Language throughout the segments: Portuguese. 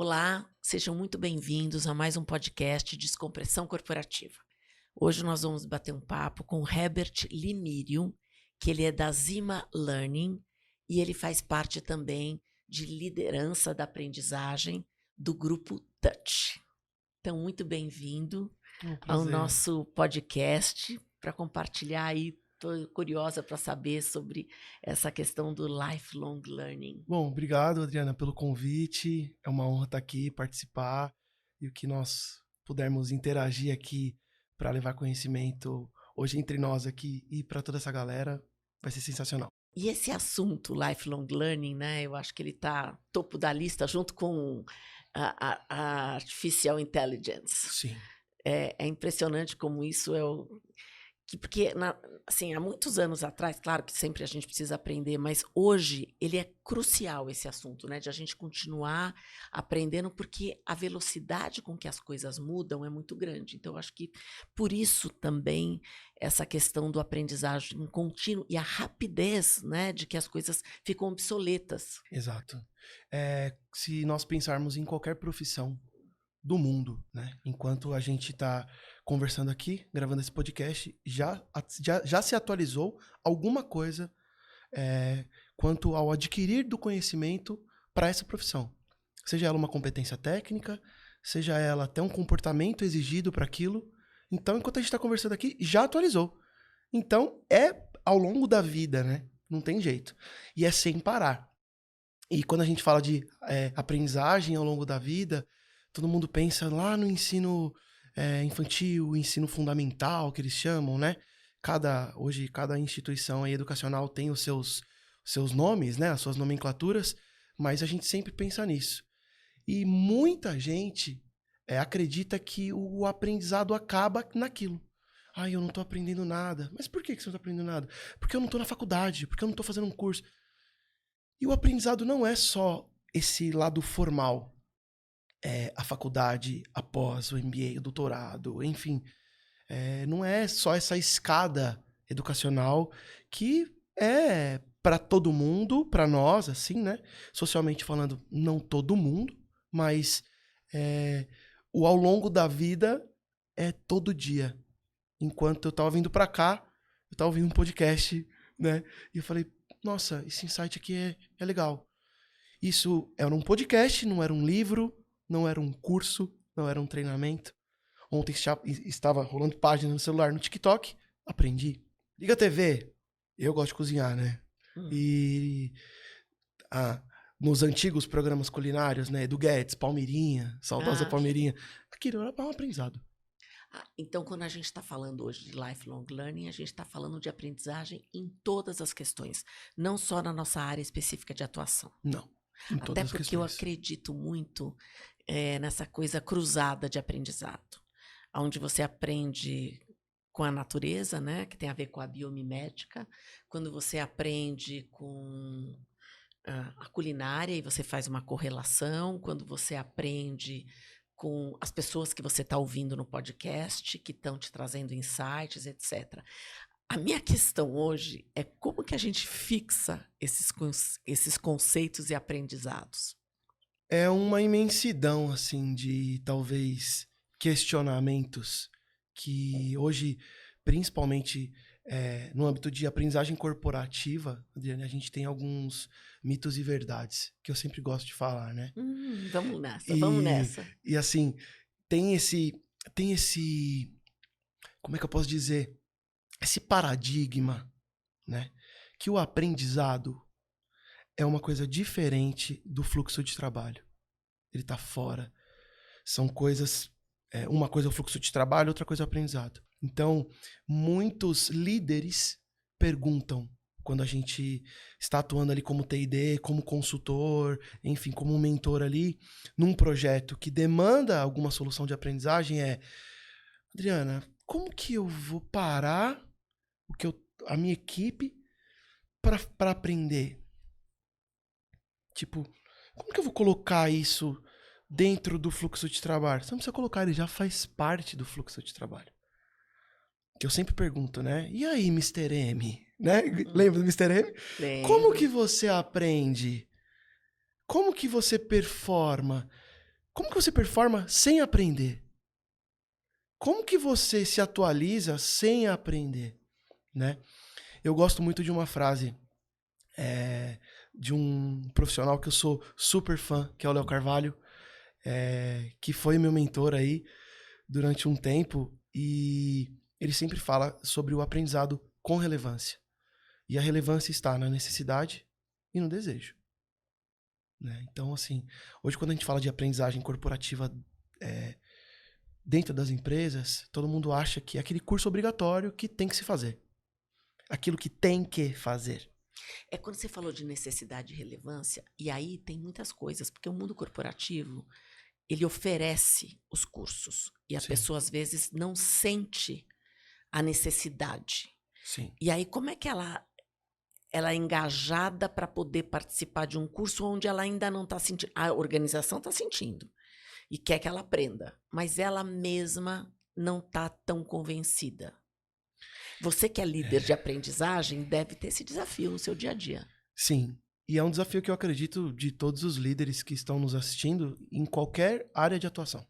Olá, sejam muito bem-vindos a mais um podcast Descompressão Corporativa. Hoje nós vamos bater um papo com o Herbert Limirium, que ele é da Zima Learning e ele faz parte também de liderança da aprendizagem do grupo Touch. Então, muito bem-vindo ao nosso podcast para compartilhar aí. Estou curiosa para saber sobre essa questão do lifelong learning. Bom, obrigado, Adriana, pelo convite. É uma honra estar aqui, participar e o que nós pudermos interagir aqui para levar conhecimento hoje entre nós aqui e para toda essa galera vai ser sensacional. E esse assunto, lifelong learning, né? Eu acho que ele está topo da lista junto com a Artificial Intelligence. Sim. É impressionante como isso é o... Porque, assim, há muitos anos atrás, claro que sempre a gente precisa aprender, mas hoje ele é crucial esse assunto, né? De a gente continuar aprendendo, porque a velocidade com que as coisas mudam é muito grande. Então, eu acho que por isso também essa questão do aprendizagem contínuo e a rapidez, né? De que as coisas ficam obsoletas. Exato. Se nós pensarmos em qualquer profissão do mundo, né? Enquanto a gente está conversando aqui, gravando esse podcast, já se atualizou alguma coisa quanto ao adquirir do conhecimento para essa profissão. Seja ela uma competência técnica, seja ela até um comportamento exigido para aquilo. Então, enquanto a gente está conversando aqui, já atualizou. Então, é ao longo da vida, né? Não tem jeito. E é sem parar. E quando a gente fala de aprendizagem ao longo da vida, todo mundo pensa lá no ensino infantil, ensino fundamental, que eles chamam, né? Hoje, cada instituição aí educacional tem os seus nomes, né? As suas nomenclaturas, mas a gente sempre pensa nisso. E muita gente acredita que o aprendizado acaba naquilo. Eu não tô aprendendo nada. Mas por que você não tá aprendendo nada? Porque eu não tô na faculdade, porque eu não tô fazendo um curso. E o aprendizado não é só esse lado formal. A faculdade, após o MBA, o doutorado, enfim. Não é só essa escada educacional que é para todo mundo, para nós, assim, né? Socialmente falando, não todo mundo, mas o ao longo da vida é todo dia. Enquanto eu tava vindo para cá, eu tava ouvindo um podcast, né? E eu falei, nossa, esse insight aqui é legal. Isso era um podcast, não era um livro, não era um curso, não era um treinamento. Ontem estava rolando página no celular, no TikTok, aprendi. Liga a TV, eu gosto de cozinhar, né? E nos antigos programas culinários, né? Edu Guedes, Palmeirinha, saudosa Palmeirinha. Aquilo era um aprendizado. Então, quando a gente está falando hoje de lifelong learning, a gente está falando de aprendizagem em todas as questões, não só na nossa área específica de atuação. Não. Até porque eu acredito muito nessa coisa cruzada de aprendizado, onde você aprende com a natureza, né, que tem a ver com a biomimética, quando você aprende com a culinária e você faz uma correlação, quando você aprende com as pessoas que você está ouvindo no podcast, que estão te trazendo insights, etc. A minha questão hoje é como que a gente fixa esses conceitos e aprendizados. É uma imensidão, assim, de, talvez, questionamentos que hoje, principalmente no âmbito de aprendizagem corporativa, Adriana, a gente tem alguns mitos e verdades, que eu sempre gosto de falar, né? Vamos nessa. E, assim, tem esse, como é que eu posso dizer? Esse paradigma, né? Que o aprendizado é uma coisa diferente do fluxo de trabalho. Ele está fora. São coisas... uma coisa é o fluxo de trabalho, outra coisa é o aprendizado. Então, muitos líderes perguntam, quando a gente está atuando ali como TID, como consultor, enfim, como mentor ali, num projeto que demanda alguma solução de aprendizagem, Adriana, como que eu vou parar a minha equipe para aprender? Tipo, como que eu vou colocar isso dentro do fluxo de trabalho? Você não precisa colocar, ele já faz parte do fluxo de trabalho. Que eu sempre pergunto, né? E aí, Mr. M? Né? Lembra do Mr. M? Lembro. Como que você aprende? Como que você performa? Como que você performa sem aprender? Como que você se atualiza sem aprender, né? Eu gosto muito de uma frase de um profissional que eu sou super fã, que é o Léo Carvalho, que foi meu mentor aí durante um tempo, e ele sempre fala sobre o aprendizado com relevância. E a relevância está na necessidade e no desejo, né? Então, assim, hoje quando a gente fala de aprendizagem corporativa dentro das empresas, todo mundo acha que é aquele curso obrigatório que tem que se fazer. Aquilo que tem que fazer. É quando você falou de necessidade e relevância, e aí tem muitas coisas, porque o mundo corporativo, ele oferece os cursos, e a Sim. pessoa às vezes não sente a necessidade. Sim. E aí como é que ela é engajada para poder participar de um curso onde ela ainda não está sentindo, a organização está sentindo, e quer que ela aprenda, mas ela mesma não está tão convencida. Você que é líder de aprendizagem deve ter esse desafio no seu dia a dia. Sim. E é um desafio que eu acredito de todos os líderes que estão nos assistindo em qualquer área de atuação.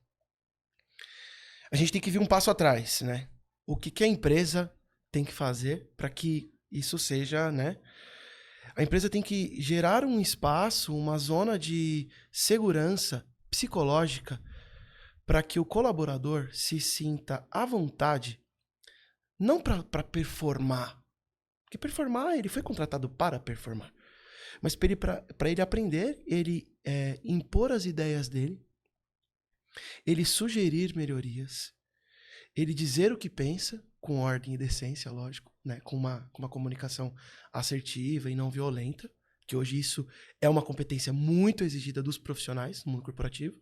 A gente tem que vir um passo atrás, né? O que a empresa tem que fazer para que isso seja, né? A empresa tem que gerar um espaço, uma zona de segurança psicológica para que o colaborador se sinta à vontade, não para performar, porque performar, ele foi contratado para performar, mas para ele aprender, ele impor as ideias dele, ele sugerir melhorias, ele dizer o que pensa, com ordem e decência, lógico, né? Com uma comunicação assertiva e não violenta, que hoje isso é uma competência muito exigida dos profissionais no mundo corporativo.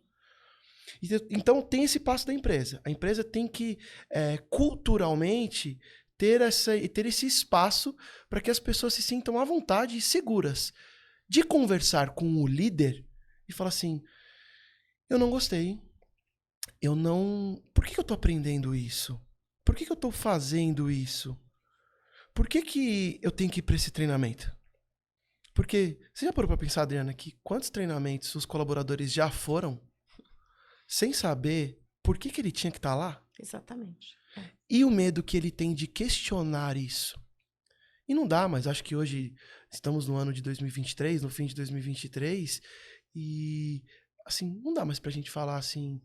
Então tem esse passo da empresa. A empresa tem que culturalmente ter esse espaço para que as pessoas se sintam à vontade e seguras de conversar com o líder e falar assim: eu não gostei, por que eu tô aprendendo isso? Por que eu tô fazendo isso? Por que eu tenho que ir para esse treinamento? Porque você já parou para pensar, Adriana, que quantos treinamentos os colaboradores já foram sem saber por que ele tinha que estar lá? Exatamente. E o medo que ele tem de questionar isso. E não dá, mas acho que hoje estamos no ano de 2023, no fim de 2023, e assim, não dá mais pra gente falar assim,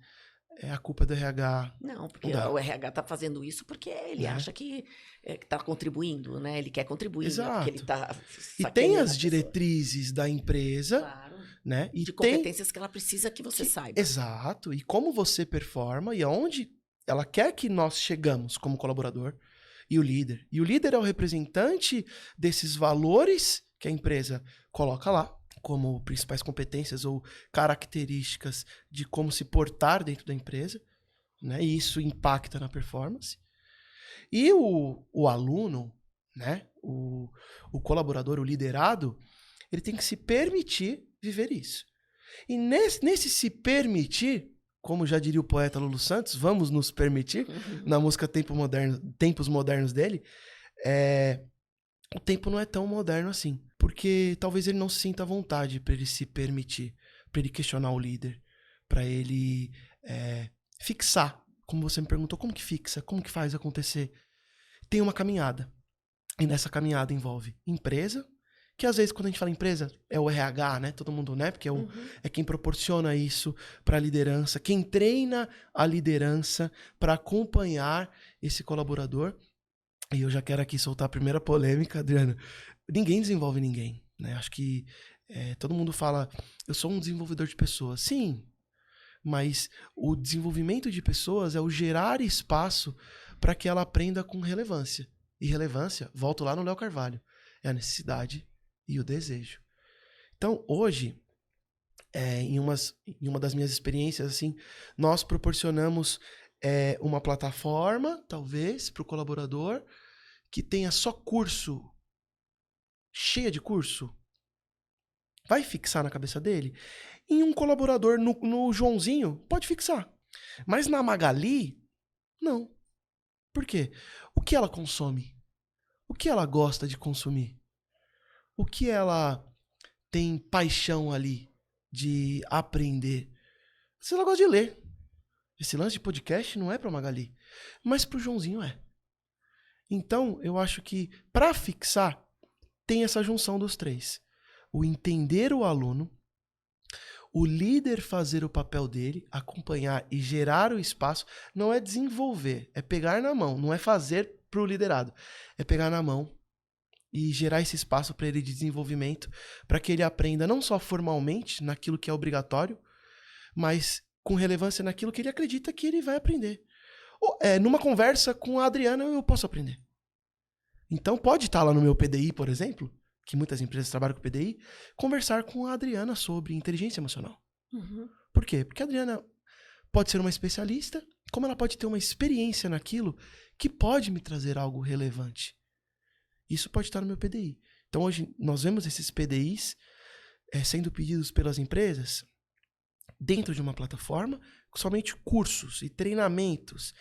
a culpa é do RH. Não, porque Não o RH está fazendo isso porque ele acha que está contribuindo, né? Ele quer contribuir, Exato. Não é porque ele está... E tem as diretrizes da empresa, claro, né? E de competências que ela precisa que você saiba. Exato. E como você performa e aonde ela quer que nós chegamos como colaborador e o líder. E o líder é o representante desses valores que a empresa coloca lá como principais competências ou características de como se portar dentro da empresa, né? E isso impacta na performance. E o aluno, né? O colaborador, o liderado, ele tem que se permitir viver isso. E nesse se permitir, como já diria o poeta Lulu Santos, vamos nos permitir, na música Tempos Modernos dele, o tempo não é tão moderno assim. Porque talvez ele não se sinta à vontade para ele se permitir, para ele questionar o líder, para ele fixar. Como você me perguntou, como que fixa? Como que faz acontecer? Tem uma caminhada. E nessa caminhada envolve empresa, que às vezes quando a gente fala empresa, é o RH, né? Todo mundo, né? Porque é quem proporciona isso para a liderança, quem treina a liderança para acompanhar esse colaborador. E eu já quero aqui soltar a primeira polêmica, Adriana. Ninguém desenvolve ninguém, né? Acho que todo mundo fala, eu sou um desenvolvedor de pessoas. Sim, mas o desenvolvimento de pessoas é o gerar espaço para que ela aprenda com relevância. E relevância, volto lá no Léo Carvalho, é a necessidade e o desejo. Então, hoje, em uma das minhas experiências, assim, nós proporcionamos uma plataforma, talvez, para o colaborador que tenha só curso, cheia de curso. Vai fixar na cabeça dele? Em um colaborador no Joãozinho, pode fixar. Mas na Magali, não. Por quê? O que ela consome? O que ela gosta de consumir? O que ela tem paixão ali de aprender? Se ela gosta de ler. Esse lance de podcast não é pra Magali, mas pro Joãozinho é. Então, eu acho que pra fixar, tem essa junção dos três. O entender o aluno, o líder fazer o papel dele, acompanhar e gerar o espaço, não é desenvolver, é pegar na mão, não é fazer pro liderado, é pegar na mão e gerar esse espaço para ele de desenvolvimento, para que ele aprenda não só formalmente naquilo que é obrigatório, mas com relevância naquilo que ele acredita que ele vai aprender. Numa conversa com a Adriana, eu posso aprender. Então pode estar lá no meu PDI, por exemplo, que muitas empresas trabalham com PDI, conversar com a Adriana sobre inteligência emocional. Uhum. Por quê? Porque a Adriana pode ser uma especialista, como ela pode ter uma experiência naquilo que pode me trazer algo relevante. Isso pode estar no meu PDI. Então hoje nós vemos esses PDIs sendo pedidos pelas empresas dentro de uma plataforma, somente cursos e treinamentos,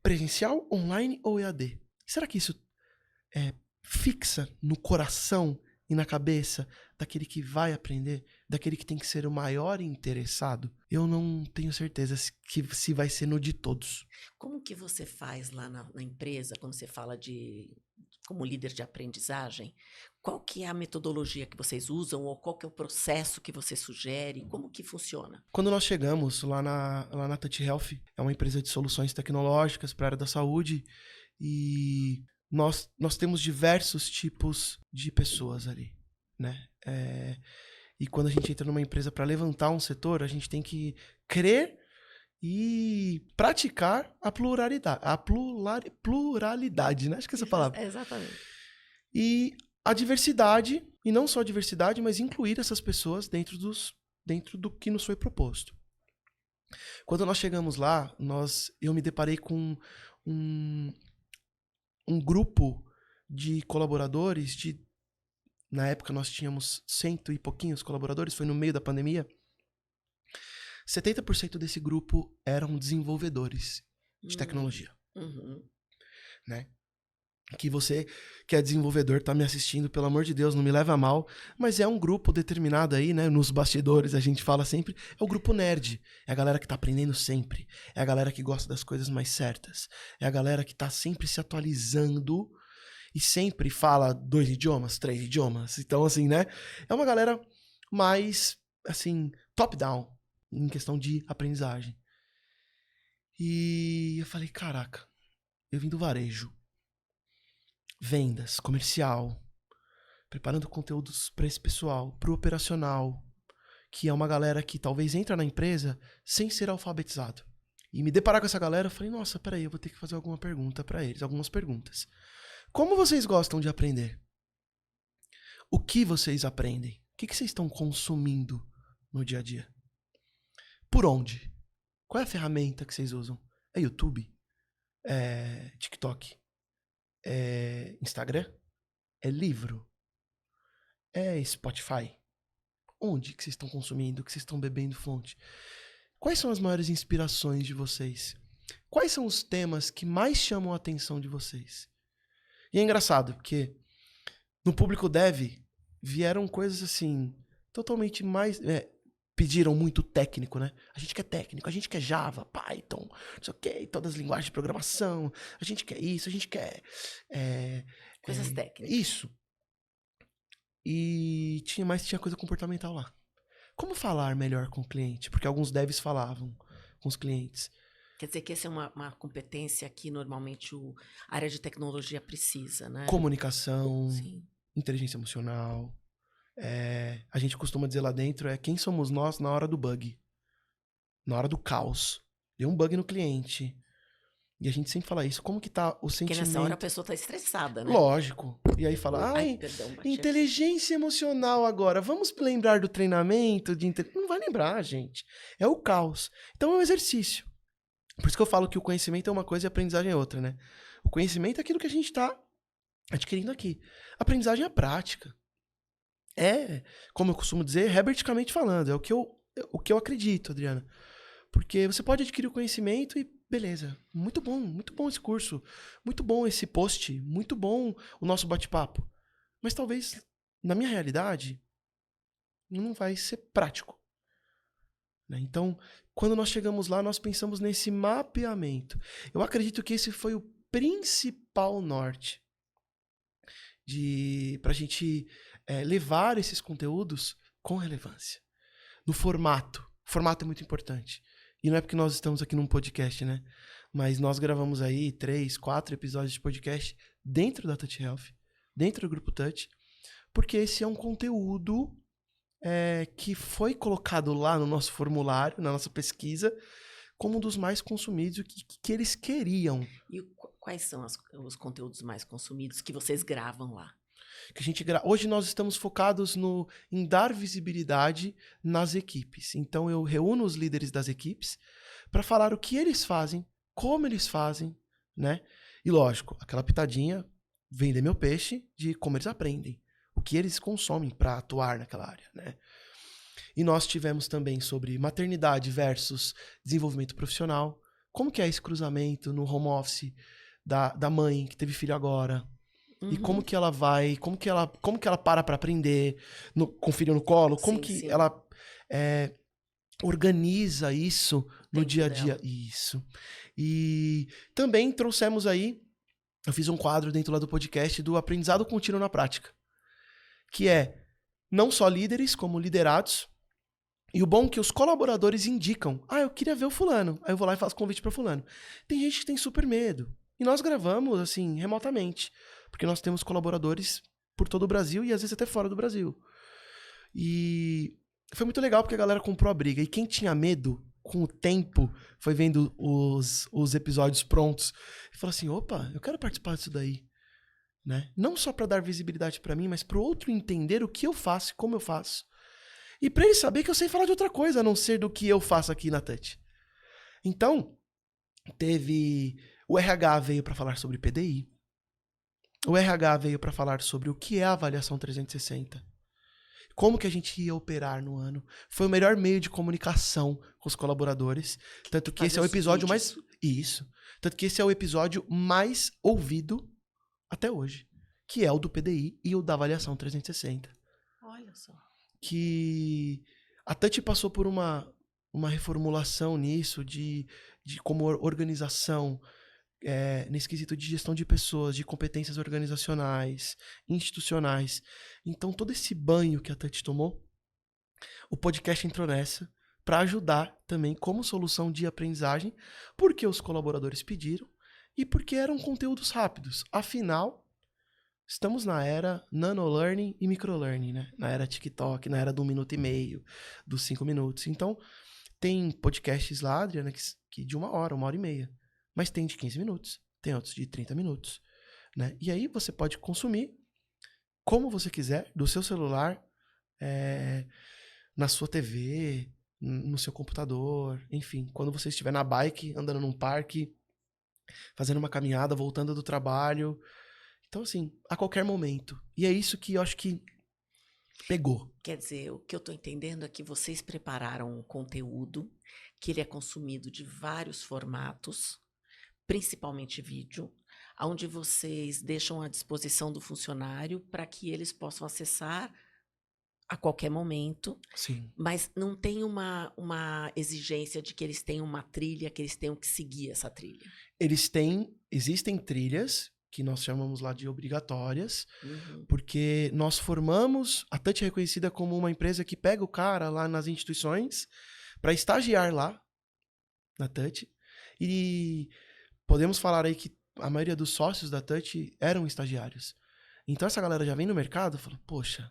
presencial, online ou EAD. Será que isso fixa no coração e na cabeça daquele que vai aprender, daquele que tem que ser o maior interessado? Eu não tenho certeza se vai ser no de todos. Como que você faz lá na empresa, quando você fala como líder de aprendizagem? Qual que é a metodologia que vocês usam ou qual que é o processo que você sugere? Como que funciona? Quando nós chegamos lá na Touch Health, é uma empresa de soluções tecnológicas para a área da saúde, e nós temos diversos tipos de pessoas ali, né? E quando a gente entra numa empresa para levantar um setor, a gente tem que crer e praticar a pluralidade, né? Acho que é essa palavra. Exatamente. E a diversidade, e não só a diversidade, mas incluir essas pessoas dentro do que nos foi proposto. Quando nós chegamos lá, eu me deparei com um grupo de colaboradores, na época nós tínhamos 100 e pouquinhos colaboradores, foi no meio da pandemia. 70% desse grupo eram desenvolvedores de tecnologia. Uhum. Né? Que você que é desenvolvedor tá me assistindo, pelo amor de Deus, não me leva a mal, mas é um grupo determinado aí, né? Nos bastidores a gente fala sempre, é o grupo nerd. É a galera que tá aprendendo sempre. É a galera que gosta das coisas mais certas. É a galera que tá sempre se atualizando e sempre fala 2 idiomas, 3 idiomas. Então, assim, né? É uma galera mais, assim, top-down em questão de aprendizagem. E eu falei, caraca, eu vim do varejo. Vendas, comercial, preparando conteúdos para esse pessoal, para o operacional, que é uma galera que talvez entra na empresa sem ser alfabetizado. E me deparar com essa galera, eu falei, nossa, peraí, eu vou ter que fazer alguma pergunta para eles, algumas perguntas. Como vocês gostam de aprender? O que vocês aprendem? O que vocês estão consumindo no dia a dia? Por onde? Qual é a ferramenta que vocês usam? É YouTube? É TikTok? É Instagram? É livro? É Spotify? Onde que vocês estão consumindo? Que vocês estão bebendo fonte? Quais são as maiores inspirações de vocês? Quais são os temas que mais chamam a atenção de vocês? E é engraçado, porque no público dev vieram coisas assim, totalmente mais... pediram muito técnico, né? A gente quer técnico, a gente quer Java, Python, não sei o quê, todas as linguagens de programação, a gente quer isso, a gente quer... Coisas técnicas. Isso. E tinha coisa comportamental lá. Como falar melhor com o cliente? Porque alguns devs falavam com os clientes. Quer dizer que essa é uma competência que normalmente a área de tecnologia precisa, né? Comunicação, Sim. inteligência emocional. A gente costuma dizer lá dentro, quem somos nós na hora do bug. Na hora do caos. Deu um bug no cliente. E a gente sempre fala isso. Como que tá o sentimento? Porque nessa hora a pessoa tá estressada, né? Lógico. E aí fala, perdão, inteligência emocional agora. Vamos lembrar do treinamento? Não vai lembrar, gente. É o caos. Então é um exercício. Por isso que eu falo que o conhecimento é uma coisa e a aprendizagem é outra, né? O conhecimento é aquilo que a gente tá adquirindo aqui. A aprendizagem é a prática. Como eu costumo dizer, herberticamente falando, é o que eu acredito, Adriana. Porque você pode adquirir o conhecimento e beleza, muito bom esse curso, muito bom esse post, muito bom o nosso bate-papo. Mas talvez, na minha realidade, não vai ser prático. né? Então, quando nós chegamos lá, nós pensamos nesse mapeamento. Eu acredito que esse foi o principal norte para a gente levar esses conteúdos com relevância. No formato. O formato é muito importante. E não é porque nós estamos aqui num podcast, né? Mas nós gravamos aí 3, 4 episódios de podcast dentro da Touch Health, dentro do Grupo Touch, porque esse é um conteúdo que foi colocado lá no nosso formulário, na nossa pesquisa, como um dos mais consumidos, o que eles queriam. E quais são os conteúdos mais consumidos que vocês gravam lá? Que a gente Hoje nós estamos focados em dar visibilidade nas equipes. Então eu reúno os líderes das equipes para falar o que eles fazem, como eles fazem, né? E lógico, aquela pitadinha, vender meu peixe de como eles aprendem, o que eles consomem para atuar naquela área, né? E nós tivemos também sobre maternidade versus desenvolvimento profissional, como que é esse cruzamento no home office da mãe que teve filho agora, e como que ela vai, como que ela para aprender com o filho no colo, como que ela organiza isso no dia a dia. Isso. E também trouxemos aí, eu fiz um quadro dentro lá do podcast do aprendizado contínuo na prática, que é não só líderes, como liderados. E o bom é que os colaboradores indicam, eu queria ver o fulano, aí eu vou lá e faço convite para fulano. Tem gente que tem super medo. E nós gravamos, assim, remotamente, porque nós temos colaboradores por todo o Brasil e às vezes até fora do Brasil. E foi muito legal porque a galera comprou a briga. E quem tinha medo, com o tempo, foi vendo os episódios prontos e falou assim, opa, eu quero participar disso daí. Né? Não só para dar visibilidade para mim, mas para o outro entender o que eu faço e como eu faço. E para ele saber que eu sei falar de outra coisa, a não ser do que eu faço aqui na Touch. Então, o RH veio para falar sobre PDI. O RH veio para falar sobre o que é a avaliação 360. Como que a gente ia operar no ano. Foi o melhor meio de comunicação com os colaboradores. Tanto que esse é o episódio mais... Isso. Tanto que esse é o episódio mais ouvido até hoje. Que é o do PDI e o da avaliação 360. Olha só. Que a Touch passou por uma reformulação nisso, de como organização, nesse quesito de gestão de pessoas, de competências organizacionais, institucionais. Então, todo esse banho que a Touch tomou, o podcast entrou nessa para ajudar também como solução de aprendizagem, porque os colaboradores pediram e porque eram conteúdos rápidos. Afinal, estamos na era nano-learning e micro-learning, né? Na era TikTok, na era do 1 minuto e meio, dos 5 minutos. Então, tem podcasts lá, Adriana, que de 1 hora, 1 hora e meia. Mas tem de 15 minutos, tem outros de 30 minutos. Né? E aí você pode consumir como você quiser, do seu celular, na sua TV, no seu computador, enfim. Quando você estiver na bike, andando num parque, fazendo uma caminhada, voltando do trabalho. Então, assim, a qualquer momento. E é isso que eu acho que pegou. Quer dizer, o que eu estou entendendo é que vocês prepararam um conteúdo que ele é consumido de vários formatos, principalmente vídeo, onde vocês deixam à disposição do funcionário para que eles possam acessar a qualquer momento. Sim. Mas não tem uma exigência de que eles tenham uma trilha, que eles tenham que seguir essa trilha. Existem trilhas que nós chamamos lá de obrigatórias, porque nós formamos, a Touch é reconhecida como uma empresa que pega o cara lá nas instituições para estagiar lá na Touch, e podemos falar aí que a maioria dos sócios da Touch eram estagiários. Então essa galera já vem no mercado e fala, poxa,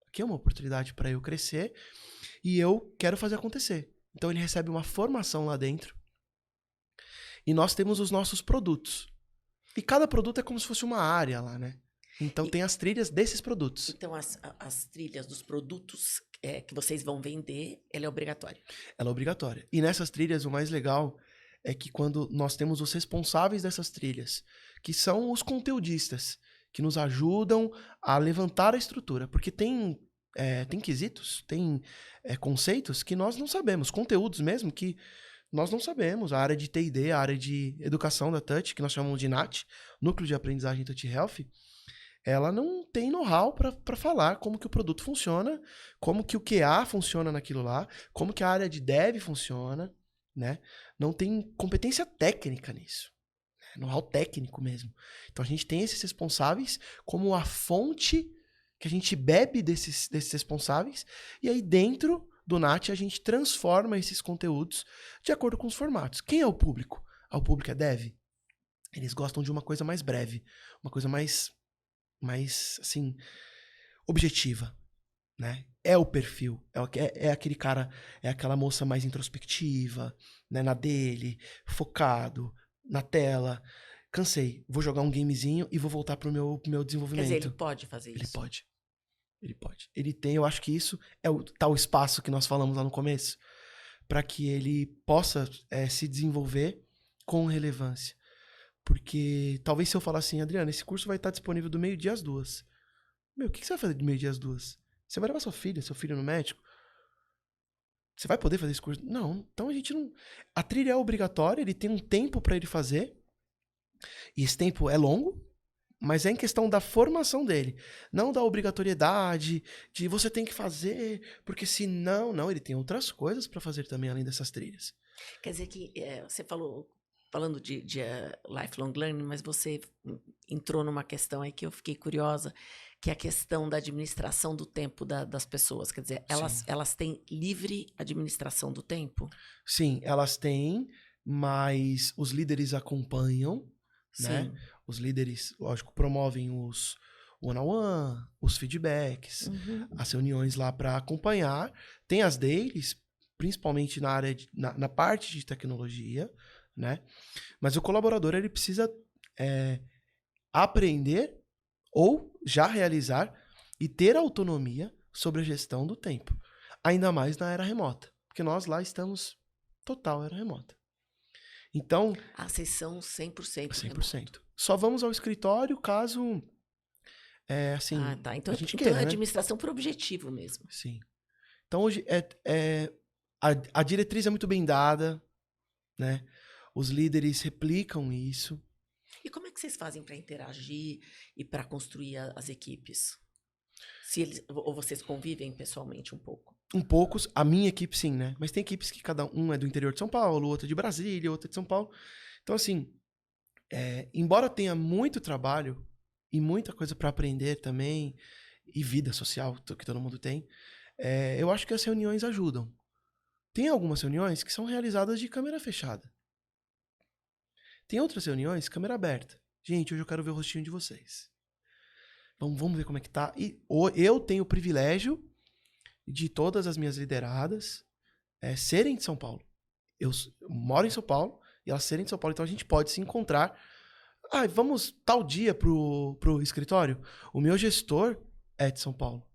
aqui é uma oportunidade para eu crescer e eu quero fazer acontecer. Então ele recebe uma formação lá dentro e nós temos os nossos produtos. E cada produto é como se fosse uma área lá, né? Então tem as trilhas desses produtos. Então as trilhas dos produtos que vocês vão vender, ela é obrigatória? Ela é obrigatória. E nessas trilhas, o mais legal é que quando nós temos os responsáveis dessas trilhas, que são os conteudistas, que nos ajudam a levantar a estrutura. Porque tem quesitos, tem conceitos que nós não sabemos, conteúdos mesmo que nós não sabemos. A área de T&D, a área de educação da Touch, que nós chamamos de NAT, Núcleo de Aprendizagem Touch Health, ela não tem know-how para falar como que o produto funciona, como que o QA funciona naquilo lá, como que a área de dev funciona, né? Não tem competência técnica nisso, né? Know-how técnico mesmo. Então a gente tem esses responsáveis como a fonte que a gente bebe desses responsáveis, e aí dentro do NAT a gente transforma esses conteúdos de acordo com os formatos. Quem é o público? O público é dev. Eles gostam de uma coisa mais breve, uma coisa mais assim, objetiva, né? É o perfil, é aquele cara, é aquela moça mais introspectiva, né? Na dele, focado, na tela. Cansei, vou jogar um gamezinho e vou voltar pro meu desenvolvimento. Quer dizer, ele pode fazer isso? Ele pode. Ele pode. Ele tem, eu acho que isso é o tal espaço que nós falamos lá no começo, para que ele possa se desenvolver com relevância. Porque talvez se eu falar assim, Adriana, esse curso vai estar disponível do meio-dia às 2h. Meu, o que você vai fazer do meio-dia às 2h? Você vai levar seu filho no médico? Você vai poder fazer esse curso? Não. Então a gente não... A trilha é obrigatória, ele tem um tempo para ele fazer. E esse tempo é longo, mas é em questão da formação dele. Não da obrigatoriedade, de você tem que fazer, porque senão... Não, ele tem outras coisas para fazer também, além dessas trilhas. Quer dizer que você falando de lifelong learning, mas você entrou numa questão aí que eu fiquei curiosa, que é a questão da administração do tempo das pessoas. Quer dizer, elas têm livre administração do tempo? Sim, elas têm, mas os líderes acompanham, né? Os líderes, lógico, promovem os one-on-one, os feedbacks, as reuniões lá para acompanhar. Tem as dailies, principalmente na área na parte de tecnologia, né? Mas o colaborador ele precisa aprender ou já realizar e ter autonomia sobre a gestão do tempo. Ainda mais na era remota, porque nós lá estamos total era remota. Então... vocês são 100% 100%. remoto. Só vamos ao escritório caso... assim, tá. Então, a gente então queira, é administração por objetivo mesmo. Sim. Então hoje a diretriz é muito bem dada, né? Os líderes replicam isso. E como é que vocês fazem para interagir e para construir as equipes? Ou vocês convivem pessoalmente um pouco? Um pouco, a minha equipe sim, né? Mas tem equipes que cada um é do interior de São Paulo, outra de Brasília, outra de São Paulo. Então, assim, embora tenha muito trabalho e muita coisa para aprender também, e vida social que todo mundo tem, eu acho que as reuniões ajudam. Tem algumas reuniões que são realizadas de câmera fechada. Tem outras reuniões, câmera aberta. Gente, hoje eu quero ver o rostinho de vocês. Vamos ver como é que tá. E eu tenho o privilégio de todas as minhas lideradas serem de São Paulo. Eu moro em São Paulo e elas serem de São Paulo. Então a gente pode se encontrar. Vamos tal dia pro escritório? O meu gestor é de São Paulo.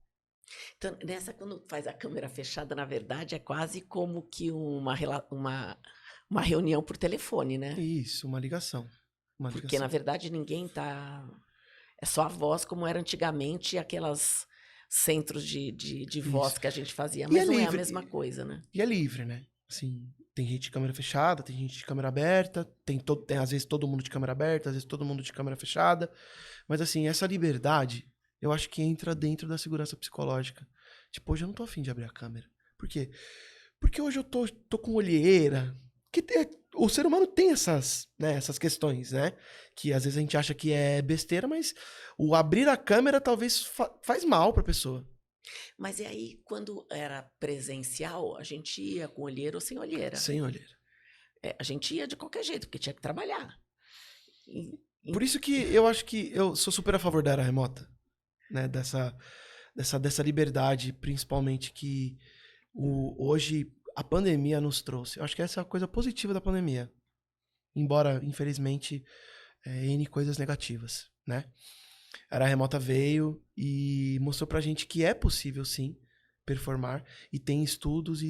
Então, quando faz a câmera fechada, na verdade, é quase como que uma reunião por telefone, né? Isso, uma ligação. Porque, na verdade, ninguém tá... É só a voz, como era antigamente, aquelas centros de voz que a gente fazia. Mas não é a mesma coisa, né? E é livre, né? Assim, tem gente de câmera fechada, tem gente de câmera aberta, tem às vezes todo mundo de câmera aberta, às vezes todo mundo de câmera fechada. Mas, assim, essa liberdade, eu acho que entra dentro da segurança psicológica. Tipo, hoje eu não tô afim de abrir a câmera. Por quê? Porque hoje eu tô com olheira. O ser humano tem essas questões, né? Que às vezes a gente acha que é besteira, mas o abrir a câmera talvez faz mal pra pessoa. Mas e aí, quando era presencial, a gente ia com olheira ou sem olheira? Sem olheira. A gente ia de qualquer jeito, porque tinha que trabalhar. Por isso que eu acho que eu sou super a favor da era remota, né? Dessa liberdade, principalmente que hoje a pandemia nos trouxe. Eu acho que essa é a coisa positiva da pandemia. Embora, infelizmente, N coisas negativas, né? A era remota veio e mostrou pra gente que é possível, sim, performar. E tem estudos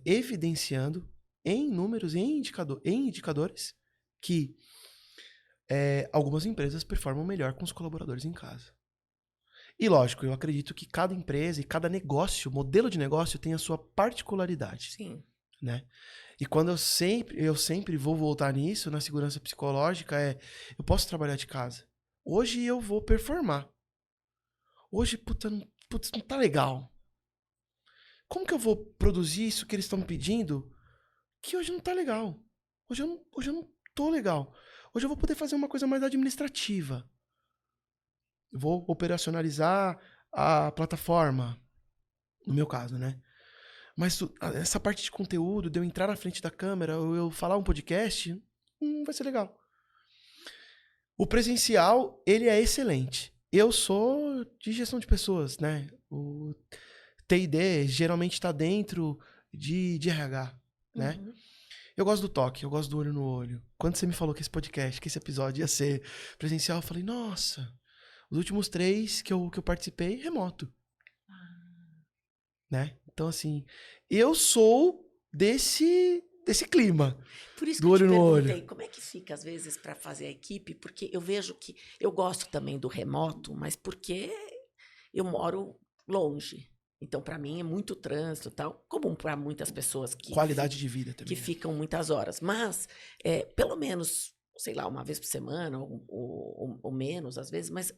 evidenciando em números, em indicadores, que algumas empresas performam melhor com os colaboradores em casa. E lógico, eu acredito que cada empresa e cada modelo de negócio tem a sua particularidade. Sim. Né? E quando eu sempre vou voltar nisso, na segurança psicológica, eu posso trabalhar de casa. Hoje eu vou performar. Hoje, putz, não tá legal. Como que eu vou produzir isso que eles estão me pedindo que hoje não tá legal? Hoje eu não tô legal. Hoje eu vou poder fazer uma coisa mais administrativa. Eu vou operacionalizar a plataforma, no meu caso, né? Mas essa parte de conteúdo, de eu entrar na frente da câmera, ou eu falar um podcast, vai ser legal. O presencial, ele é excelente. Eu sou de gestão de pessoas, né? O T&D geralmente está dentro de RH, né? Uhum. Eu gosto do toque, eu gosto do olho no olho. Quando você me falou que esse podcast, que esse episódio ia ser presencial, eu falei, nossa, os últimos 3 que eu participei, remoto, né? Então, assim, eu sou desse clima Por isso que do eu te olho no olho. perguntei, como é que fica, às vezes, para fazer a equipe? Porque eu vejo que eu gosto também do remoto, mas porque eu moro longe. Então, para mim, é muito trânsito e tal, como para muitas pessoas Qualidade de vida que também, né? ficam muitas horas. Mas, pelo menos, sei lá, uma vez por semana, ou menos, às vezes, mas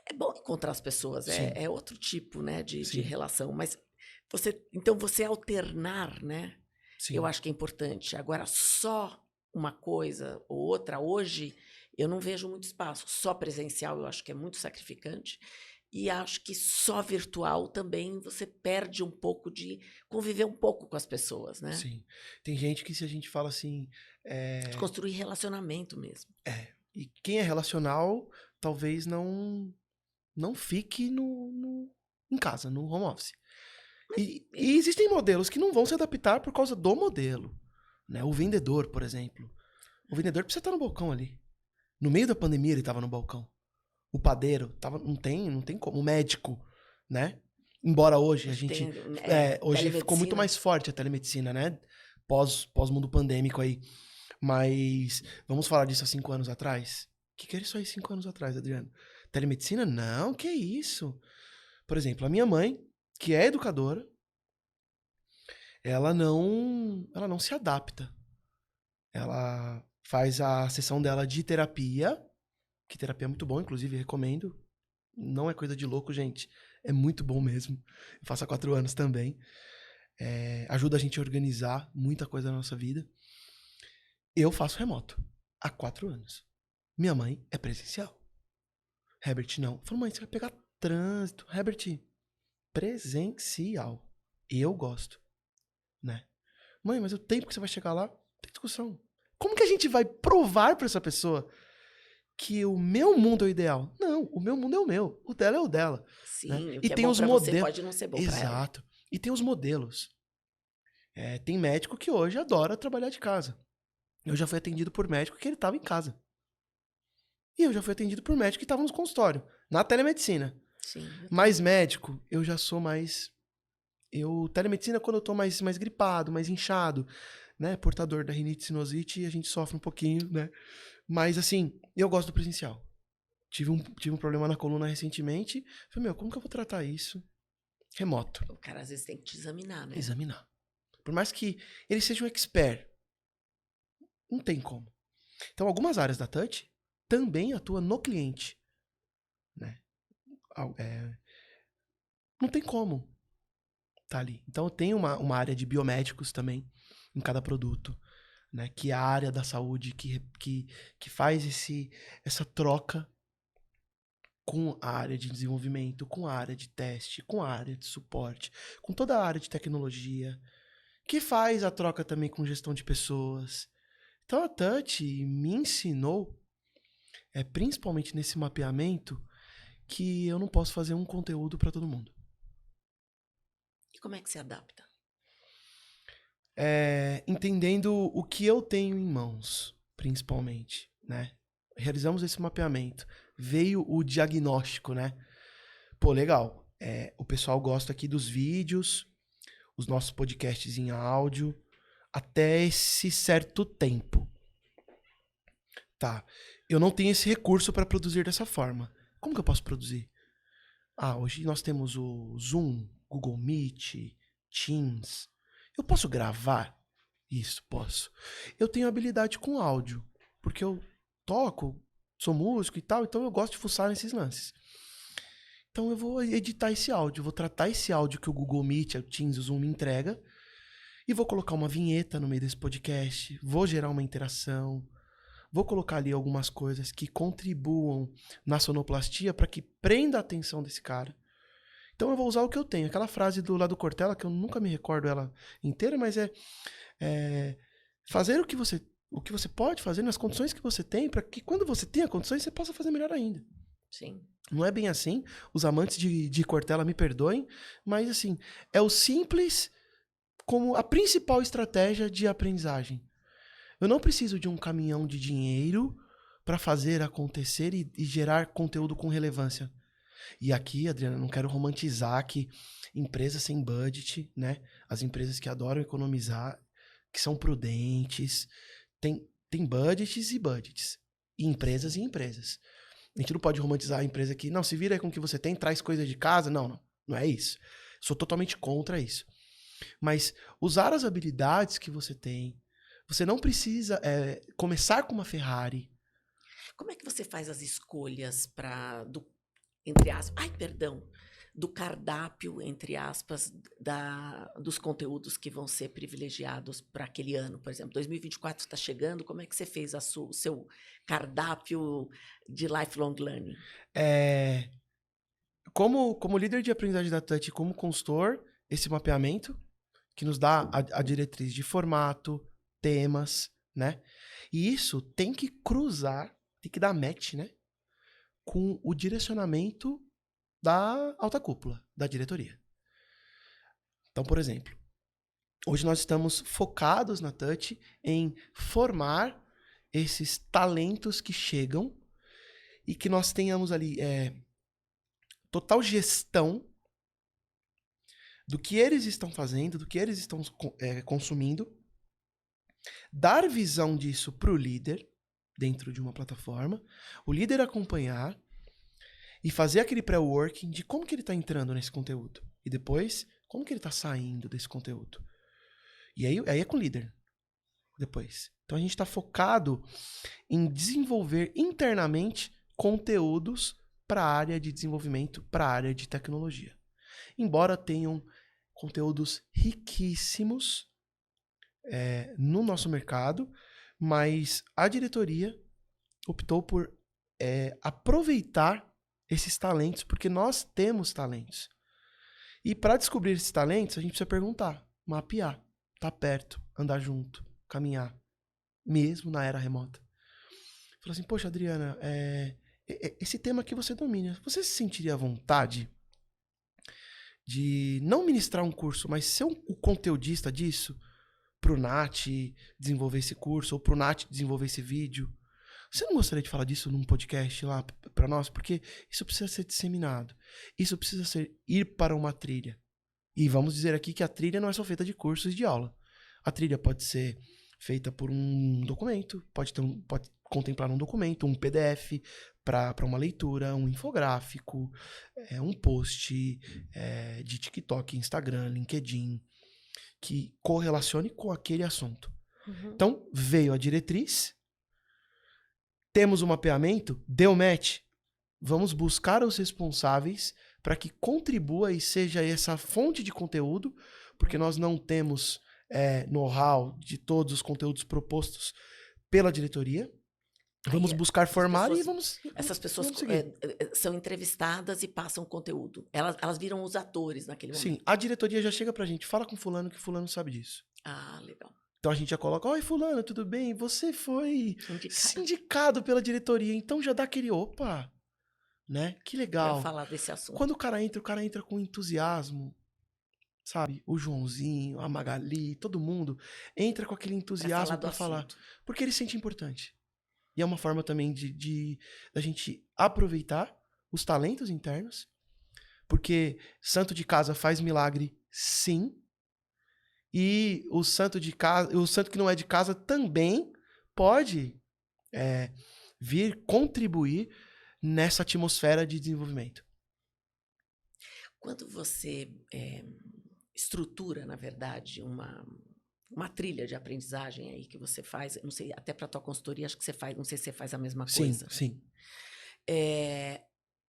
é bom encontrar as pessoas, Sim, é outro tipo, né, de sim, relação. Mas então você alternar, né? Eu sim. acho que é importante. Agora, só uma coisa ou outra, hoje, eu não vejo muito espaço. Só presencial eu acho que é muito sacrificante. E acho que só virtual também você perde um pouco de conviver um pouco com as pessoas, né? Sim. Tem gente que se a gente fala assim, De construir relacionamento mesmo. e quem é relacional talvez não fique em casa, no home office. Mas, E existem modelos que não vão se adaptar por causa do modelo, né? O vendedor, por exemplo. O vendedor precisa estar no balcão ali. No meio da pandemia ele estava no balcão. O padeiro tava, não tem como. O médico, né? Embora hoje a hoje gente tem hoje ficou muito telemedicina. mais forte a telemedicina, né? Pós mundo pandêmico aí. Mas vamos falar disso há 5 anos atrás? O que era isso aí 5 anos atrás, Adriano? Telemedicina? Não, que isso? Por exemplo, a minha mãe, que é educadora, ela não se adapta. Ela faz a sessão dela de terapia, que terapia é muito bom, inclusive recomendo. Não é coisa de louco, gente. É muito bom mesmo. Eu faço há 4 anos também. Ajuda a gente a organizar muita coisa na nossa vida. Eu faço remoto há 4 anos. Minha mãe é presencial. Herbert não. Eu falo, mãe, você vai pegar trânsito. Herbert, presencial. Eu gosto, né? Mãe, mas o tempo que você vai chegar lá, tem discussão. Como que a gente vai provar pra essa pessoa que o meu mundo é o ideal? Não, o meu mundo é o meu. O dela é o dela, né? Sim, o E que é tem bom os para você modelos. pode não ser bom para ela. Exato. E tem os modelos. Tem médico que hoje adora trabalhar de casa. Eu já fui atendido por médico que ele estava em casa. E eu já fui atendido por médico que estava no consultório, na telemedicina. Sim, eu Mais também. médico, eu já sou mais. Telemedicina, quando eu tô mais gripado, mais inchado, né? Portador da rinite sinusite, a gente sofre um pouquinho, né? Mas assim, eu gosto do presencial. Tive um problema na coluna recentemente. Falei, como que eu vou tratar isso? Remoto. O cara às vezes tem que te examinar, né? Examinar. Por mais que ele seja um expert, não tem como. Então, algumas áreas da Touch também atuam no cliente, né? Não tem como tá ali. Então, eu tenho uma área de biomédicos também em cada produto, né? Que é a área da saúde que faz essa troca com a área de desenvolvimento, com a área de teste, com a área de suporte, com toda a área de tecnologia, que faz a troca também com gestão de pessoas. Então a Touch me ensinou, principalmente nesse mapeamento, que eu não posso fazer um conteúdo para todo mundo. E como é que se adapta? Entendendo o que eu tenho em mãos, principalmente, né? Realizamos esse mapeamento. Veio o diagnóstico, né? Pô, legal. O pessoal gosta aqui dos vídeos, os nossos podcasts em áudio, até esse certo tempo. Tá. Eu não tenho esse recurso para produzir dessa forma. Como que eu posso produzir? Hoje nós temos o Zoom, Google Meet, Teams. Eu posso gravar? Isso, posso. Eu tenho habilidade com áudio, porque eu toco sou músico e tal, então eu gosto de fuçar nesses lances. Então eu vou editar esse áudio, vou tratar esse áudio que o Google Meet, o Teams, o Zoom me entrega, e vou colocar uma vinheta no meio desse podcast, vou gerar uma interação, vou colocar ali algumas coisas que contribuam na sonoplastia para que prenda a atenção desse cara. Então eu vou usar o que eu tenho. Aquela frase do Lado Cortella, que eu nunca me recordo ela inteira, mas é fazer o que você pode fazer nas condições que você tem, para que quando você tenha condições, você possa fazer melhor ainda. Sim. Não é bem assim. Os amantes de Cortella me perdoem, mas assim, é o simples como a principal estratégia de aprendizagem. Eu não preciso de um caminhão de dinheiro para fazer acontecer e gerar conteúdo com relevância. E aqui, Adriana, não quero romantizar que empresas sem budget, né? As empresas que adoram economizar, que são prudentes, tem budgets e budgets. E empresas e empresas. A gente não pode romantizar a empresa que, não, se vira aí com o que você tem, traz coisa de casa. Não é isso. Sou totalmente contra isso. Mas usar as habilidades que você tem. Você não precisa começar com uma Ferrari. Como é que você faz as escolhas entre aspas, do cardápio, entre aspas, dos conteúdos que vão ser privilegiados para aquele ano? Por exemplo, 2024 está chegando, como é que você fez o seu cardápio de lifelong learning? Como líder de aprendizagem da Touch, como consultor, esse mapeamento que nos dá a diretriz de formato, temas, né? E isso tem que cruzar, tem que dar match, né? Com o direcionamento da alta cúpula, da diretoria. Então, por exemplo, hoje nós estamos focados na Touch em formar esses talentos que chegam e que nós tenhamos ali total gestão do que eles estão fazendo, do que eles estão consumindo, dar visão disso para o líder dentro de uma plataforma, o líder acompanhar e fazer aquele pré-working de como que ele está entrando nesse conteúdo e depois como que ele está saindo desse conteúdo. E aí é com o líder depois. Então a gente está focado em desenvolver internamente conteúdos para a área de desenvolvimento, para a área de tecnologia. Embora tenham conteúdos riquíssimos no nosso mercado, mas a diretoria optou por aproveitar esses talentos, porque nós temos talentos. E para descobrir esses talentos, a gente precisa perguntar, mapear, estar perto, andar junto, caminhar, mesmo na era remota. Falou assim, poxa, Adriana, esse tema aqui você domina. Você se sentiria à vontade de não ministrar um curso, mas ser o conteudista disso? Pro Nath desenvolver esse curso, ou pro Nath desenvolver esse vídeo. Você não gostaria de falar disso num podcast lá para nós? Porque isso precisa ser disseminado. Isso precisa ir para uma trilha. E vamos dizer aqui que a trilha não é só feita de cursos e de aula. A trilha pode ser feita por um documento, pode contemplar um documento, um PDF para uma leitura, um infográfico, um post de TikTok, Instagram, LinkedIn, que correlacione com aquele assunto. Uhum. Então, veio a diretriz, temos o mapeamento, deu match, vamos buscar os responsáveis para que contribua e seja essa fonte de conteúdo, porque nós não temos know-how de todos os conteúdos propostos pela diretoria. Vamos buscar formar e vamos. Essas pessoas são entrevistadas e passam conteúdo. Elas viram os atores naquele momento. Sim, a diretoria já chega pra gente, fala com fulano que fulano sabe disso. Ah, legal. Então a gente já coloca, oi fulano, tudo bem? Você foi indicado pela diretoria, então já dá aquele, opa, né? Que legal. Quero falar desse assunto. Quando o cara entra com entusiasmo, sabe? O Joãozinho, a Magali, todo mundo entra com aquele entusiasmo pra falar. Porque ele se sente importante. E é uma forma também da gente aproveitar os talentos internos, porque santo de casa faz milagre, sim. E o santo que não é de casa também pode vir contribuir nessa atmosfera de desenvolvimento. Quando você estrutura, na verdade, uma trilha de aprendizagem aí que você faz, não sei, até para tua consultoria, acho que você faz, não sei se você faz a mesma Sim, coisa. sim.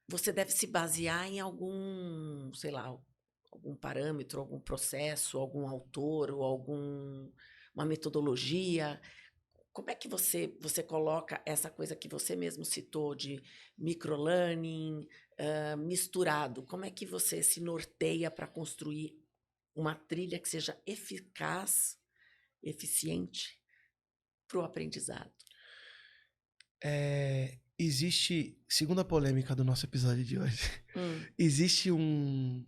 Você deve se basear em algum, sei lá, algum parâmetro, algum processo, algum autor ou uma metodologia. Como é que você coloca essa coisa que você mesmo citou de microlearning, misturado? Como é que você se norteia para construir uma trilha que seja eficaz, eficiente para o aprendizado? Existe, segundo a polêmica do nosso episódio de hoje, existe uma,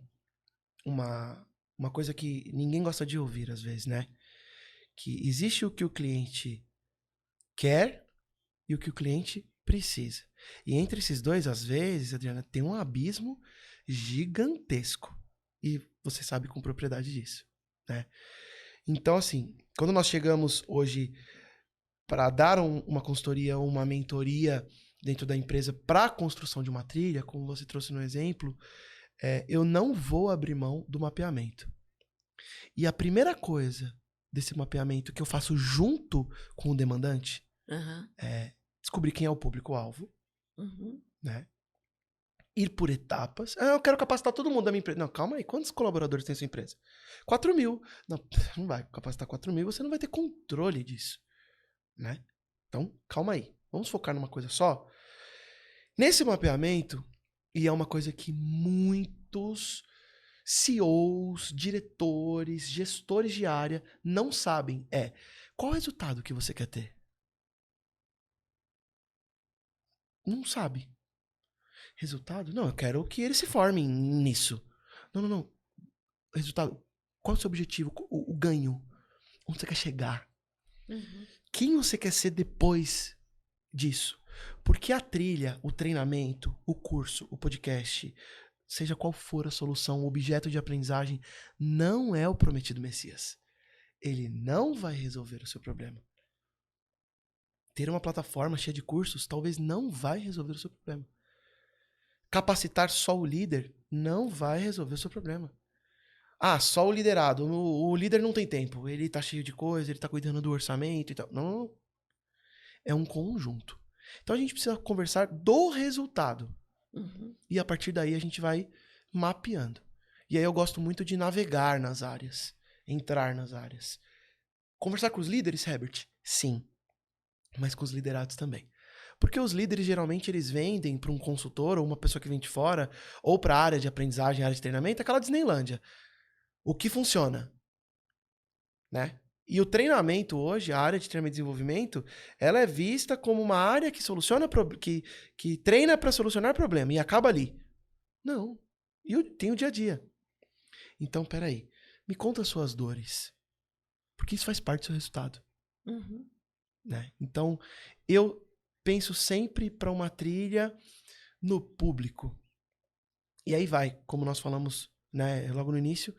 uma coisa que ninguém gosta de ouvir às vezes, né? Que existe o que o cliente quer e o que o cliente precisa. E entre esses dois, às vezes, Adriana, tem um abismo gigantesco. E você sabe com propriedade disso, né? Então, assim, quando nós chegamos hoje para dar uma consultoria ou uma mentoria dentro da empresa para a construção de uma trilha, como você trouxe no exemplo, eu não vou abrir mão do mapeamento. E a primeira coisa desse mapeamento que eu faço junto com o demandante é descobrir quem é o público-alvo, né? Ir por etapas. Eu quero capacitar todo mundo da minha empresa. Não, calma aí. Quantos colaboradores tem sua empresa? 4.000. Não vai capacitar 4.000, você não vai ter controle disso, né? Então, calma aí. Vamos focar numa coisa só? Nesse mapeamento, e é uma coisa que muitos CEOs, diretores, gestores de área não sabem, qual o resultado que você quer ter? Não sabe. Resultado? Não, eu quero que eles se formem nisso. Não. Resultado. Qual é o seu objetivo? O ganho? Onde você quer chegar? Quem você quer ser depois disso? Porque a trilha, o treinamento, o curso, o podcast, seja qual for a solução, o objeto de aprendizagem, não é o prometido Messias. Ele não vai resolver o seu problema. Ter uma plataforma cheia de cursos talvez não vai resolver o seu problema. Capacitar só o líder não vai resolver o seu problema. Ah, só o liderado. O líder não tem tempo. Ele tá cheio de coisa, ele tá cuidando do orçamento e tal. Não. É um conjunto. Então a gente precisa conversar do resultado. E a partir daí a gente vai mapeando. E aí eu gosto muito de navegar nas áreas. Entrar nas áreas. Conversar com os líderes, Herbert? Sim. Mas com os liderados também. Porque os líderes, geralmente, eles vendem para um consultor ou uma pessoa que vem de fora, ou para a área de aprendizagem, área de treinamento, aquela Disneylândia. O que funciona, né? E o treinamento hoje, a área de treinamento e desenvolvimento, ela é vista como uma área que soluciona que treina para solucionar problema e acaba ali. Não. Tem o dia a dia. Então, peraí. Me conta as suas dores. Porque isso faz parte do seu resultado. Né? Então, eu penso sempre para uma trilha no público. E aí vai, como nós falamos, né, logo no início,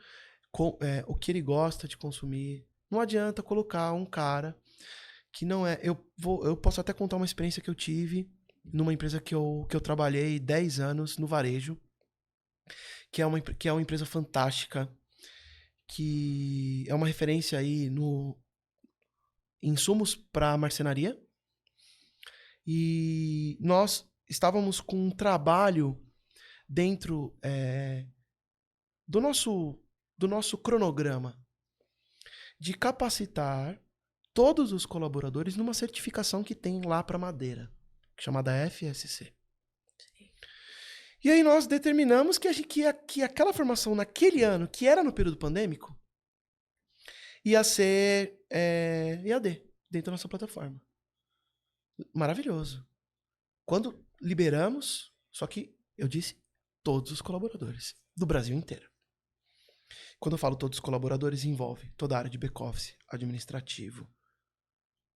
o que ele gosta de consumir. Não adianta colocar um cara que não é... Eu posso até contar uma experiência que eu tive numa empresa que eu trabalhei 10 anos no varejo, que é uma empresa fantástica, que é uma referência aí no insumos para marcenaria. E nós estávamos com um trabalho dentro do nosso cronograma de capacitar todos os colaboradores numa certificação que tem lá para madeira, chamada FSC. E aí nós determinamos que aquela formação naquele ano, que era no período pandêmico, ia ser EAD, dentro da nossa plataforma. Maravilhoso. Quando liberamos, só que eu disse todos os colaboradores do Brasil inteiro. Quando eu falo todos os colaboradores, envolve toda a área de back-office, administrativo,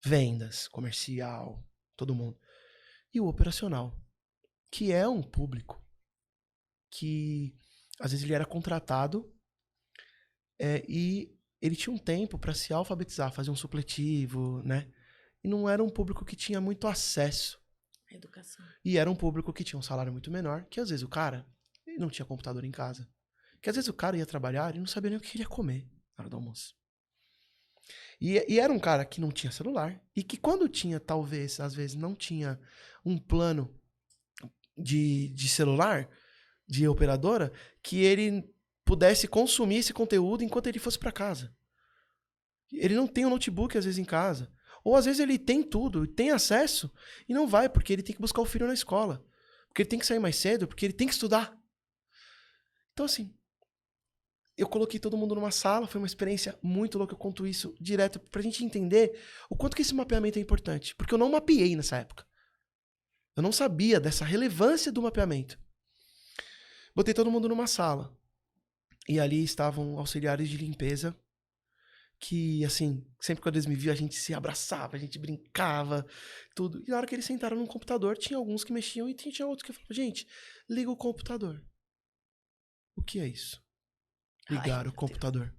vendas, comercial, todo mundo. E o operacional, que é um público que às vezes ele era contratado e ele tinha um tempo para se alfabetizar, fazer um supletivo, né? E não era um público que tinha muito acesso. Educação. E era um público que tinha um salário muito menor, que às vezes o cara ele não tinha computador em casa. Que às vezes o cara ia trabalhar e não sabia nem o que ele ia comer na hora do almoço. E era um cara que não tinha celular. E que quando tinha, talvez, às vezes, não tinha um plano de celular, de operadora, que ele pudesse consumir esse conteúdo enquanto ele fosse para casa. Ele não tem um notebook, às vezes, em casa. Ou, às vezes, ele tem tudo, tem acesso, e não vai, porque ele tem que buscar o filho na escola. Porque ele tem que sair mais cedo, porque ele tem que estudar. Então, assim, eu coloquei todo mundo numa sala, foi uma experiência muito louca, eu conto isso direto pra gente entender o quanto que esse mapeamento é importante. Porque eu não mapeei nessa época. Eu não sabia dessa relevância do mapeamento. Botei todo mundo numa sala. E ali estavam auxiliares de limpeza que, assim, sempre quando eles me viam, a gente se abraçava, a gente brincava, tudo. E na hora que eles sentaram no computador, tinha alguns que mexiam e tinha outros que falavam, gente, liga o computador. O que é isso? Ligar Ai, o computador.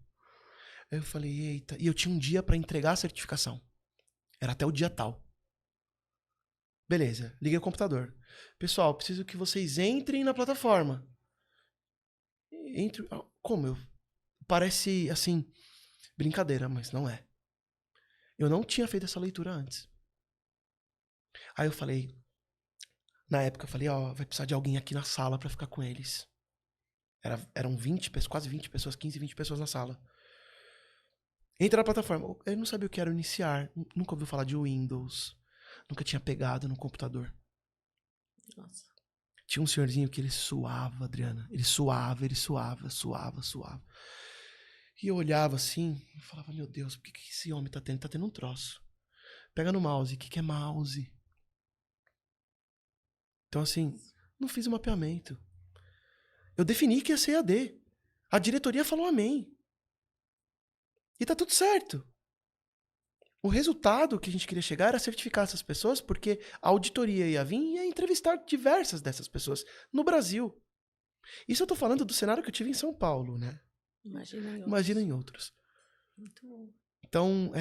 Aí eu falei, eita. E eu tinha um dia pra entregar a certificação. Era até o dia tal. Beleza, liguei o computador. Pessoal, preciso que vocês entrem na plataforma. Entre... Como? Parece, assim, brincadeira, mas não é. Eu não tinha feito essa leitura antes. Aí eu falei, na época eu falei, ó, vai precisar de alguém aqui na sala pra ficar com eles. Eram 20, quase 20 pessoas, 15, 20 pessoas na sala. Entra na plataforma. Eu não sabia o que era iniciar. Nunca ouviu falar de Windows. Nunca tinha pegado no computador. Nossa. Tinha um senhorzinho que ele suava, Adriana. Ele suava. E eu olhava assim e falava, meu Deus, por que esse homem tá tendo? Ele tá tendo um troço. Pega no mouse. O que é mouse? Então, assim, não fiz o mapeamento. Eu defini que ia ser EAD. A diretoria falou amém. E tá tudo certo. O resultado que a gente queria chegar era certificar essas pessoas, porque a auditoria ia vir e ia entrevistar diversas dessas pessoas no Brasil. Isso eu tô falando do cenário que eu tive em São Paulo, né? Imagina em outros. Muito bom. Então,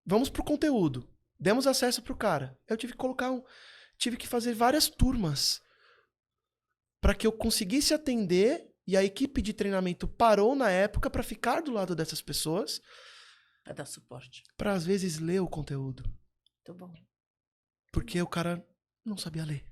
vamos pro conteúdo. Demos acesso pro cara. Eu tive que tive que fazer várias turmas para que eu conseguisse atender, e a equipe de treinamento parou na época para ficar do lado dessas pessoas. Pra dar suporte. Pra às vezes ler o conteúdo. Muito bom. Porque o cara não sabia ler.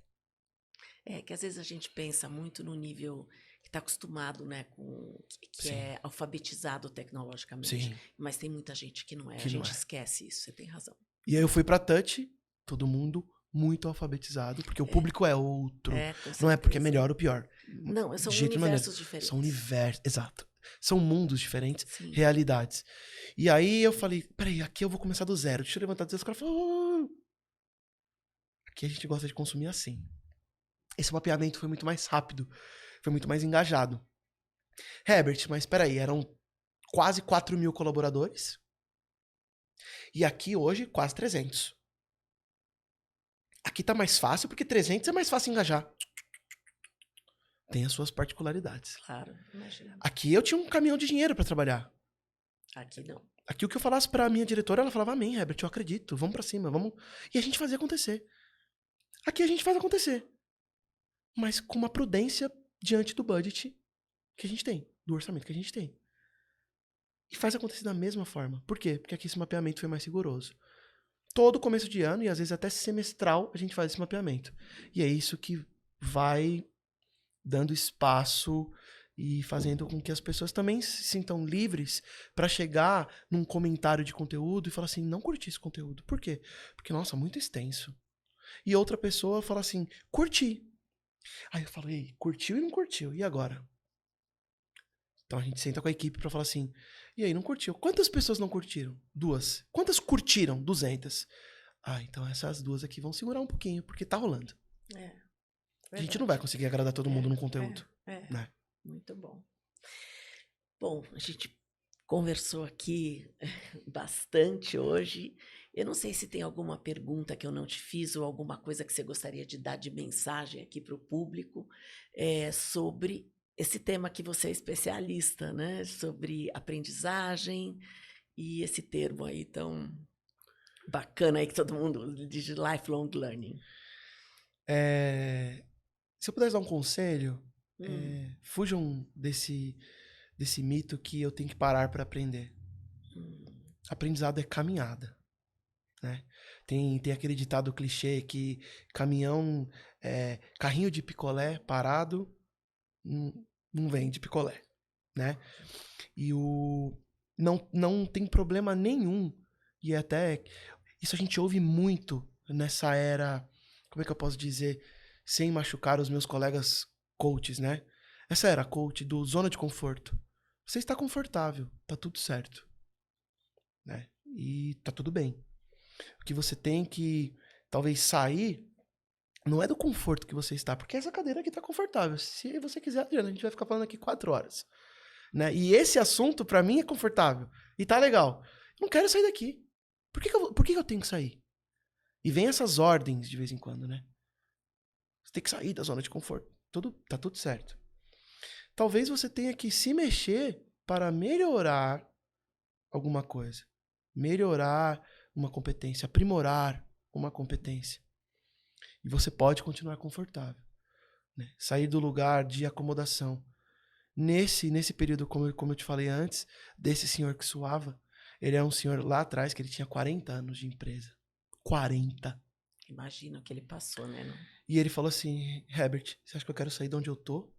É que às vezes a gente pensa muito no nível que está acostumado, né, com que é alfabetizado tecnologicamente. Sim. Mas tem muita gente que não é. Que a gente não é. esquece isso, você tem razão. E aí eu fui pra Touch, todo mundo muito alfabetizado, porque o público é outro. Não é porque é melhor ou pior. Não, são De jeito universos diferentes. São universos, exato. São mundos diferentes, Sim. realidades. E aí eu falei, peraí, aqui eu vou começar do zero. Deixa eu levantar do zero. Os caras falaram, aqui a gente gosta de consumir assim. Esse mapeamento foi muito mais rápido, foi muito mais engajado. Herbert, mas peraí, eram quase 4.000 colaboradores. E aqui hoje, quase 300. Aqui tá mais fácil, porque 300 é mais fácil engajar. Tem as suas particularidades. Claro, imagina. Aqui eu tinha um caminhão de dinheiro pra trabalhar. Aqui não. Aqui o que eu falasse pra minha diretora, ela falava, amém, Herbert, eu acredito, vamos pra cima, vamos... E a gente fazia acontecer. Aqui a gente faz acontecer. Mas com uma prudência diante do budget que a gente tem, do orçamento que a gente tem. E faz acontecer da mesma forma. Por quê? Porque aqui esse mapeamento foi mais rigoroso. Todo começo de ano, e às vezes até semestral, a gente faz esse mapeamento. E é isso que vai dando espaço e fazendo com que as pessoas também se sintam livres para chegar num comentário de conteúdo e falar assim, não curti esse conteúdo. Por quê? Porque, nossa, muito extenso. E outra pessoa fala assim, curti. Aí eu falo, ei, curtiu e não curtiu, e agora? Então a gente senta com a equipe pra falar assim, e aí, não curtiu? Quantas pessoas não curtiram? 2. Quantas curtiram? 200. Ah, então essas 2 aqui vão segurar um pouquinho, porque tá rolando. A gente não vai conseguir agradar todo mundo no conteúdo. Né? Muito bom. Bom, a gente conversou aqui bastante hoje. Eu não sei se tem alguma pergunta que eu não te fiz ou alguma coisa que você gostaria de dar de mensagem aqui para o público sobre esse tema que você é especialista, né? Sobre aprendizagem e esse termo aí tão bacana aí que todo mundo diz de lifelong learning. Se eu pudesse dar um conselho, fujam desse mito que eu tenho que parar para aprender. aprendizado é caminhada, né? Tem aquele ditado clichê que caminhão, carrinho de picolé parado não vende picolé, né? E não tem problema nenhum, e até isso a gente ouve muito nessa era, como é que eu posso dizer, sem machucar os meus colegas coaches, né? Essa era coach do zona de conforto. Você está confortável, tá tudo certo, né? E tá tudo bem. O que você tem que talvez sair não é do conforto que você está, porque essa cadeira aqui tá confortável. Se você quiser, Adriana, a gente vai ficar falando aqui 4 horas, né? E esse assunto pra mim é confortável e tá legal. Eu não quero sair daqui. Por que eu tenho que sair? E vem essas ordens de vez em quando, né? Você tem que sair da zona de conforto. Tá tudo certo. Talvez você tenha que se mexer para melhorar alguma coisa. Melhorar uma competência, aprimorar uma competência. E você pode continuar confortável, né? Sair do lugar de acomodação. Nesse período, como eu te falei antes, desse senhor que suava, ele é um senhor lá atrás que ele tinha 40 anos de empresa. 40. Imagina o que ele passou, né? E ele falou assim, Herbert, você acha que eu quero sair de onde eu tô?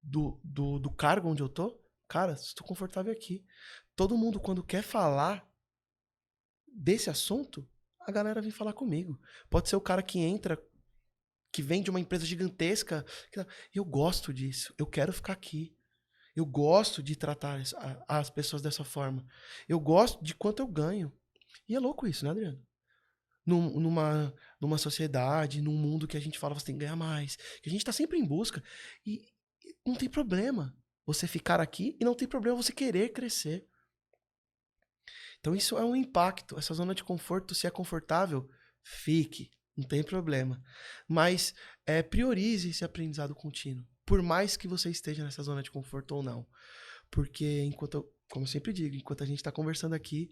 Do cargo onde eu tô? Cara, estou confortável aqui. Todo mundo, quando quer falar desse assunto, a galera vem falar comigo. Pode ser o cara que entra, que vem de uma empresa gigantesca. Eu gosto disso. Eu quero ficar aqui. Eu gosto de tratar as pessoas dessa forma. Eu gosto de quanto eu ganho. E é louco isso, né, Adriano? Numa sociedade, num mundo que a gente fala, você tem que ganhar mais. Que a gente tá sempre em busca. E não tem problema você ficar aqui e não tem problema você querer crescer. Então isso é um impacto. Essa zona de conforto, se é confortável, fique. Não tem problema. Mas priorize esse aprendizado contínuo. Por mais que você esteja nessa zona de conforto ou não. Porque como eu sempre digo, enquanto a gente está conversando aqui,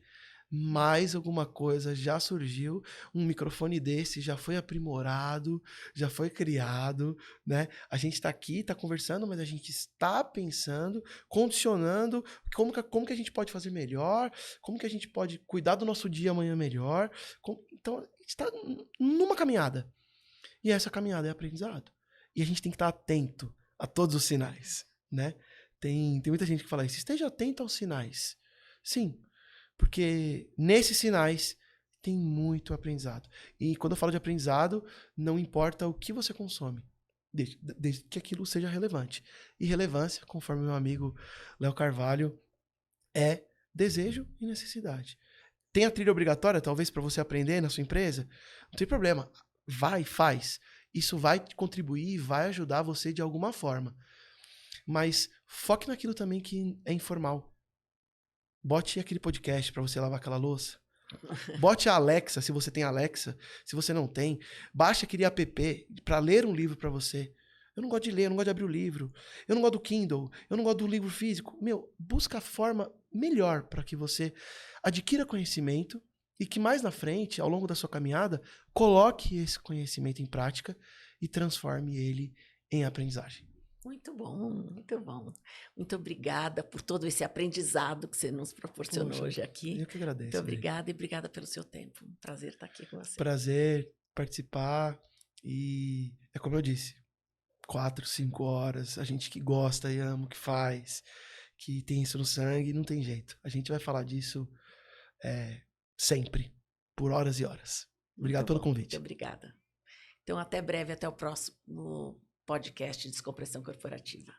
mais alguma coisa já surgiu, um microfone desse já foi aprimorado, já foi criado, né? A gente está aqui, está conversando, mas a gente está pensando, condicionando como que a gente pode fazer melhor, como que a gente pode cuidar do nosso dia amanhã melhor. Então, a gente está numa caminhada. E essa caminhada é aprendizado. E a gente tem que estar atento a todos os sinais, né? Tem muita gente que fala isso, esteja atento aos sinais. Sim, porque nesses sinais tem muito aprendizado. E quando eu falo de aprendizado, não importa o que você consome, desde que aquilo seja relevante. E relevância, conforme meu amigo Léo Carvalho, é desejo e necessidade. Tem a trilha obrigatória, talvez, para você aprender na sua empresa? Não tem problema. Vai, faz. Isso vai contribuir, vai ajudar você de alguma forma. Mas foque naquilo também que é informal. Bote aquele podcast para você lavar aquela louça. Bote a Alexa, se você tem Alexa. Se você não tem, baixe aquele app para ler um livro para você. Eu não gosto de ler, eu não gosto de abrir o livro. Eu não gosto do Kindle, eu não gosto do livro físico. Busca a forma melhor para que você adquira conhecimento e que mais na frente, ao longo da sua caminhada, coloque esse conhecimento em prática e transforme ele em aprendizagem. Muito bom, muito bom. Muito obrigada por todo esse aprendizado que você nos proporcionou hoje aqui. Eu que agradeço. Muito obrigada e obrigada pelo seu tempo. Um prazer estar aqui com você. Prazer participar e é como eu disse, 4, 5 horas, a gente que gosta e ama o que faz, que tem isso no sangue, não tem jeito. A gente vai falar disso sempre, por horas e horas. Obrigado pelo convite. Muito obrigada. Então, até breve, até o próximo podcast Descompressão Corporativa.